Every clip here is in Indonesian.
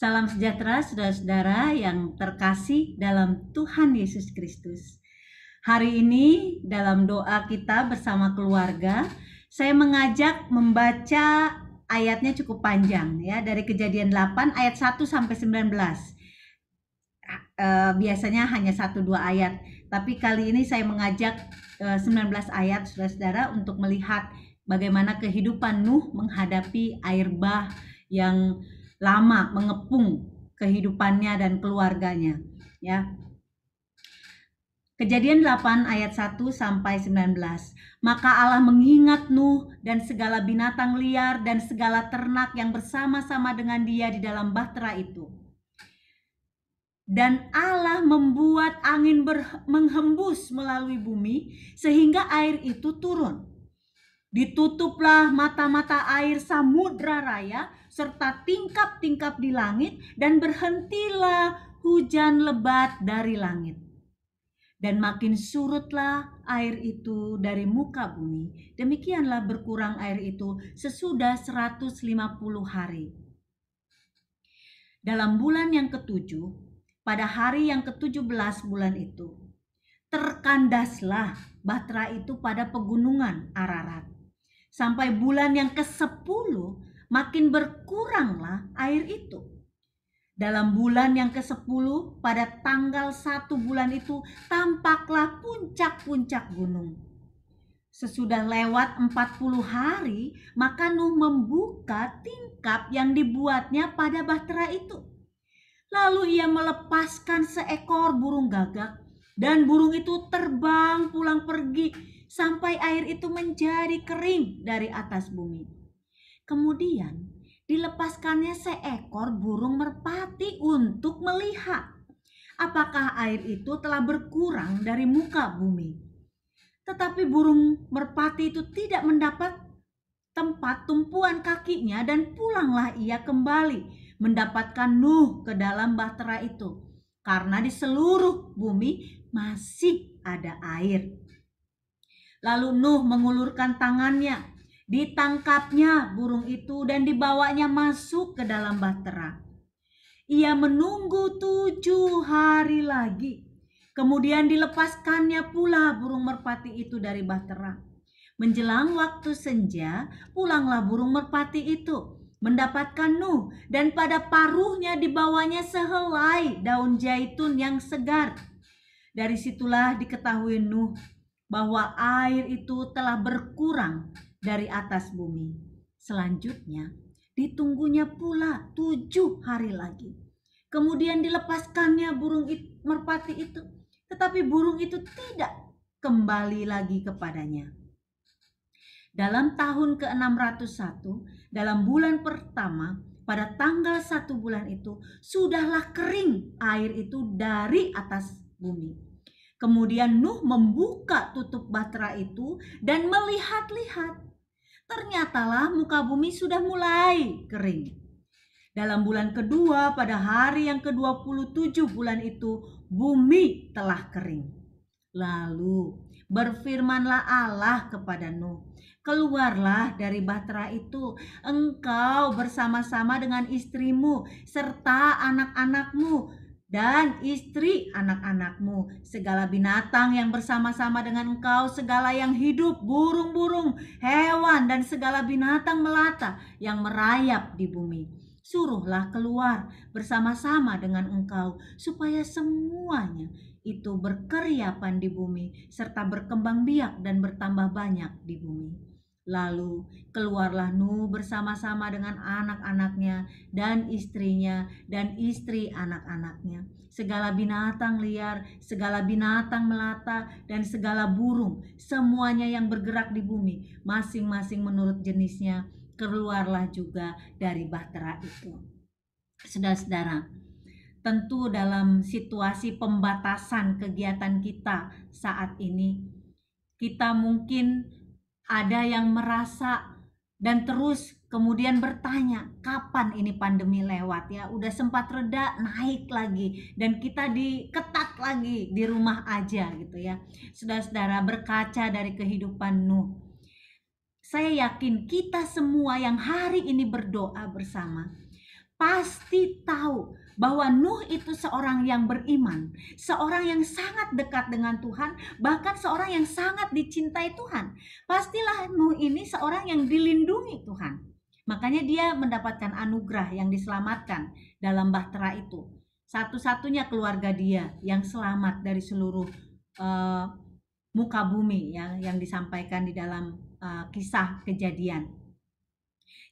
Salam sejahtera saudara-saudara yang terkasih dalam Tuhan Yesus Kristus. Hari ini dalam doa kita bersama keluarga, saya mengajak membaca ayatnya cukup panjang ya, dari Kejadian 8 ayat 1 sampai 19. Biasanya hanya 1-2 ayat, tapi kali ini saya mengajak 19 ayat saudara-saudara untuk melihat bagaimana kehidupan Nuh menghadapi air bah yang lama mengepung kehidupannya dan keluarganya ya. Kejadian 8 ayat 1 sampai 19. Maka Allah mengingat Nuh dan segala binatang liar dan segala ternak yang bersama-sama dengan dia di dalam bahtera itu. Dan Allah membuat angin menghembus melalui bumi sehingga air itu turun. Ditutuplah mata-mata air samudra raya serta tingkap-tingkap di langit, dan berhentilah hujan lebat dari langit. Dan makin surutlah air itu dari muka bumi. Demikianlah berkurang air itu sesudah 150 hari. Dalam bulan yang ketujuh, pada hari yang ke-17 bulan itu, terkandaslah bahtera itu pada pegunungan Ararat. Sampai bulan yang ke-10 makin berkuranglah air itu. Dalam bulan yang ke-10 pada tanggal 1 bulan itu tampaklah puncak-puncak gunung. Sesudah lewat 40 hari maka Nuh membuka tingkap yang dibuatnya pada bahtera itu. Lalu ia melepaskan seekor burung gagak, dan burung itu terbang pulang pergi sampai air itu menjadi kering dari atas bumi. Kemudian dilepaskannya seekor burung merpati untuk melihat apakah air itu telah berkurang dari muka bumi. Tetapi burung merpati itu tidak mendapat tempat tumpuan kakinya, dan pulanglah ia kembali mendapatkan Nuh ke dalam bahtera itu, karena di seluruh bumi masih ada air. Lalu Nuh mengulurkan tangannya, ditangkapnya burung itu dan dibawanya masuk ke dalam bahtera. Ia menunggu 7 hari lagi, kemudian dilepaskannya pula burung merpati itu dari bahtera. Menjelang waktu senja, pulanglah burung merpati itu mendapatkan Nuh, dan pada paruhnya dibawanya sehelai daun zaitun yang segar. Dari situlah diketahui Nuh bahwa air itu telah berkurang dari atas bumi. Selanjutnya ditunggunya pula 7 hari lagi. Kemudian dilepaskannya burung merpati itu, tetapi burung itu tidak kembali lagi kepadanya. Dalam tahun ke-601, dalam bulan pertama, pada tanggal 1 bulan itu, sudahlah kering air itu dari atas bumi. Kemudian Nuh membuka tutup bahtera itu dan melihat-lihat. Ternyatalah muka bumi sudah mulai kering. Dalam bulan kedua, pada hari yang ke-27 bulan itu, bumi telah kering. Lalu berfirmanlah Allah kepada Nuh, keluarlah dari bahtera itu, engkau bersama-sama dengan istrimu serta anak-anakmu dan istri anak-anakmu, segala binatang yang bersama-sama dengan engkau, segala yang hidup, burung-burung, hewan, dan segala binatang melata yang merayap di bumi. Suruhlah keluar bersama-sama dengan engkau, supaya semuanya itu berkeriapan di bumi, serta berkembang biak dan bertambah banyak di bumi. Lalu keluarlah Nuh bersama-sama dengan anak-anaknya dan istrinya dan istri anak-anaknya, segala binatang liar, segala binatang melata, dan segala burung, semuanya yang bergerak di bumi, masing-masing menurut jenisnya, keluarlah juga dari bahtera itu. Saudara-saudara, tentu dalam situasi pembatasan kegiatan kita saat ini, kita mungkin ada yang merasa dan terus kemudian bertanya, kapan ini pandemi lewat ya? Udah sempat reda, naik lagi, dan kita diketat lagi di rumah aja gitu ya. Saudara-saudara, berkaca dari kehidupan Nuh, saya yakin kita semua yang hari ini berdoa bersama pasti tahu bahwa Nuh itu seorang yang beriman, seorang yang sangat dekat dengan Tuhan, bahkan seorang yang sangat dicintai Tuhan. Pastilah Nuh ini seorang yang dilindungi Tuhan. Makanya dia mendapatkan anugerah yang diselamatkan dalam bahtera itu. Satu-satunya keluarga dia yang selamat dari seluruh muka bumi ya, yang disampaikan di dalam kisah Kejadian.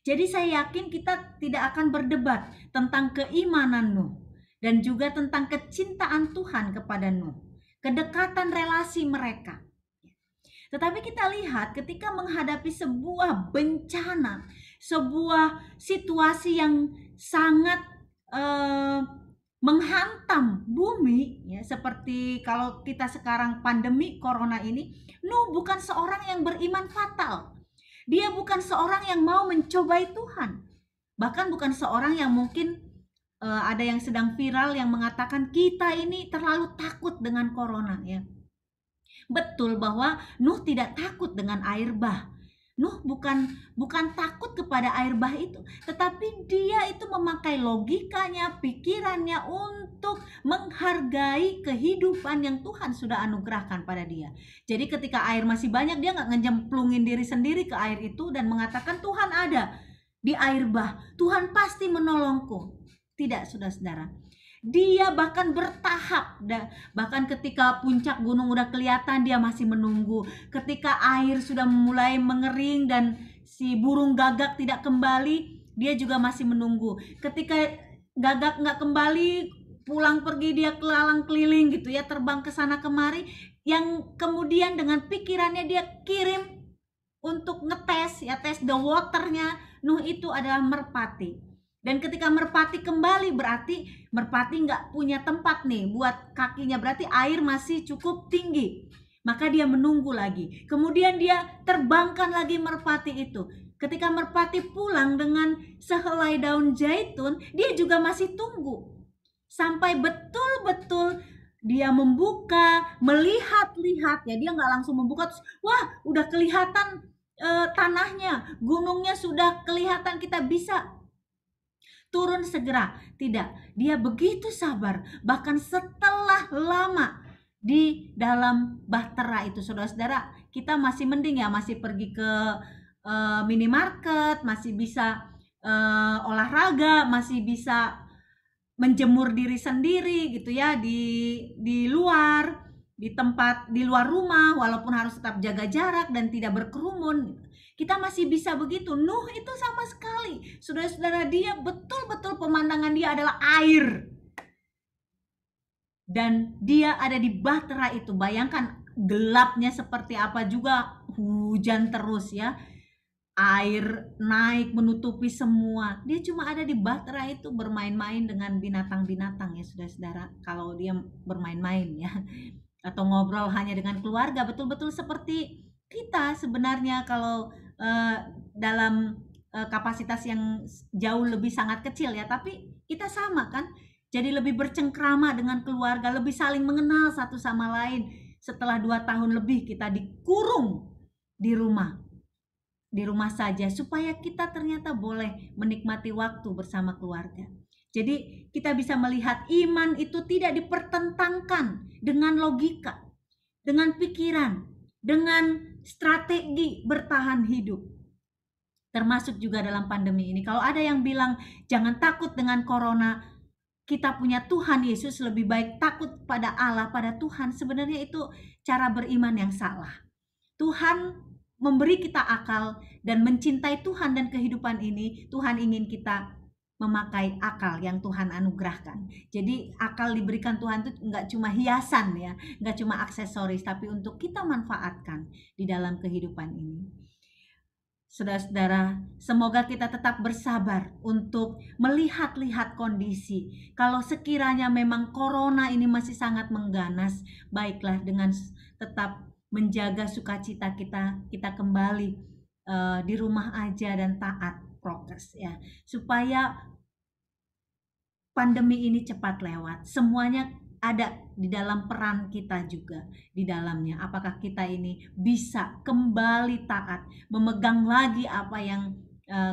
Jadi saya yakin kita tidak akan berdebat tentang keimanan Nuh dan juga tentang kecintaan Tuhan kepada Nuh, kedekatan relasi mereka. Tetapi kita lihat ketika menghadapi sebuah bencana, sebuah situasi yang sangat menghantam bumi, ya, seperti kalau kita sekarang pandemi corona ini, Nuh bukan seorang yang beriman fatal. Dia bukan seorang yang mau mencobai Tuhan. Bahkan bukan seorang yang mungkin ada yang sedang viral yang mengatakan kita ini terlalu takut dengan corona, ya. Betul bahwa Nuh tidak takut dengan air bah. Nuh bukan takut kepada air bah itu, tetapi dia itu memakai logikanya, pikirannya untuk menghargai kehidupan yang Tuhan sudah anugerahkan pada dia. Jadi ketika air masih banyak, dia nggak ngejemplungin diri sendiri ke air itu dan mengatakan Tuhan ada di air bah, Tuhan pasti menolongku. Tidak, saudara-saudara. Dia bahkan bertahap, bahkan ketika puncak gunung udah kelihatan dia masih menunggu. Ketika air sudah mulai mengering dan si burung gagak tidak kembali, dia juga masih menunggu. Ketika gagak nggak kembali, pulang pergi dia kelalang keliling gitu ya, terbang ke sana kemari, yang kemudian dengan pikirannya dia kirim untuk ngetes ya, tes the waternya Nuh itu adalah merpati. Dan ketika merpati kembali berarti merpati nggak punya tempat nih buat kakinya, berarti air masih cukup tinggi. Maka dia menunggu lagi. Kemudian dia terbangkan lagi merpati itu. Ketika merpati pulang dengan sehelai daun zaitun, dia juga masih tunggu. Sampai betul-betul dia membuka, melihat-lihat ya, dia nggak langsung membuka terus, wah udah kelihatan tanahnya, gunungnya sudah kelihatan, kita bisa turun segera. Tidak, dia begitu sabar. Bahkan setelah lama di dalam bahtera itu, saudara-saudara, kita masih mending ya, masih pergi ke minimarket, masih bisa olahraga, masih bisa menjemur diri sendiri gitu ya, di luar, di tempat di luar rumah, walaupun harus tetap jaga jarak dan tidak berkerumun. Kita masih bisa begitu. Nuh itu sama sekali, saudara-saudara, dia betul-betul pemandangan dia adalah air. Dan dia ada di bahtera itu. Bayangkan gelapnya seperti apa juga, hujan terus ya. Air naik menutupi semua. Dia cuma ada di bahtera itu bermain-main dengan binatang-binatang ya, saudara-saudara. Kalau dia bermain-main ya. Atau ngobrol hanya dengan keluarga, betul-betul seperti kita sebenarnya kalau dalam kapasitas yang jauh lebih sangat kecil ya, tapi kita sama kan, jadi lebih bercengkrama dengan keluarga, lebih saling mengenal satu sama lain. Setelah 2 tahun lebih kita dikurung di rumah saja, supaya kita ternyata boleh menikmati waktu bersama keluarga. Jadi kita bisa melihat iman itu tidak dipertentangkan dengan logika, dengan pikiran, dengan strategi bertahan hidup. Termasuk juga dalam pandemi ini. Kalau ada yang bilang jangan takut dengan corona, kita punya Tuhan Yesus, lebih baik takut pada Allah, pada Tuhan. Sebenarnya itu cara beriman yang salah. Tuhan memberi kita akal dan mencintai Tuhan dan kehidupan ini. Tuhan ingin kita memakai akal yang Tuhan anugerahkan. Jadi akal diberikan Tuhan itu nggak cuma hiasan ya, nggak cuma aksesoris, tapi untuk kita manfaatkan di dalam kehidupan ini. Saudara-saudara, semoga kita tetap bersabar untuk melihat-lihat kondisi. Kalau sekiranya memang corona ini masih sangat mengganas, baiklah dengan tetap menjaga sukacita kita kembali di rumah aja dan taat prokes ya, supaya pandemi ini cepat lewat. Semuanya ada di dalam peran kita juga di dalamnya. Apakah kita ini bisa kembali taat, memegang lagi apa yang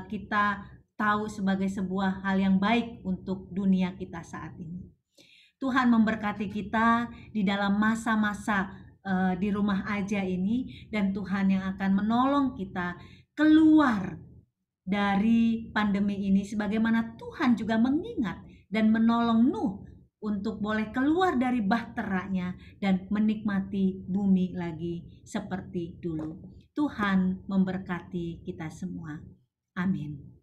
kita tahu sebagai sebuah hal yang baik untuk dunia kita saat ini. Tuhan memberkati kita di dalam masa-masa di rumah aja ini, dan Tuhan yang akan menolong kita keluar dari pandemi ini, sebagaimana Tuhan juga mengingat dan menolong Nuh untuk boleh keluar dari bahteranya dan menikmati bumi lagi seperti dulu. Tuhan memberkati kita semua. Amin.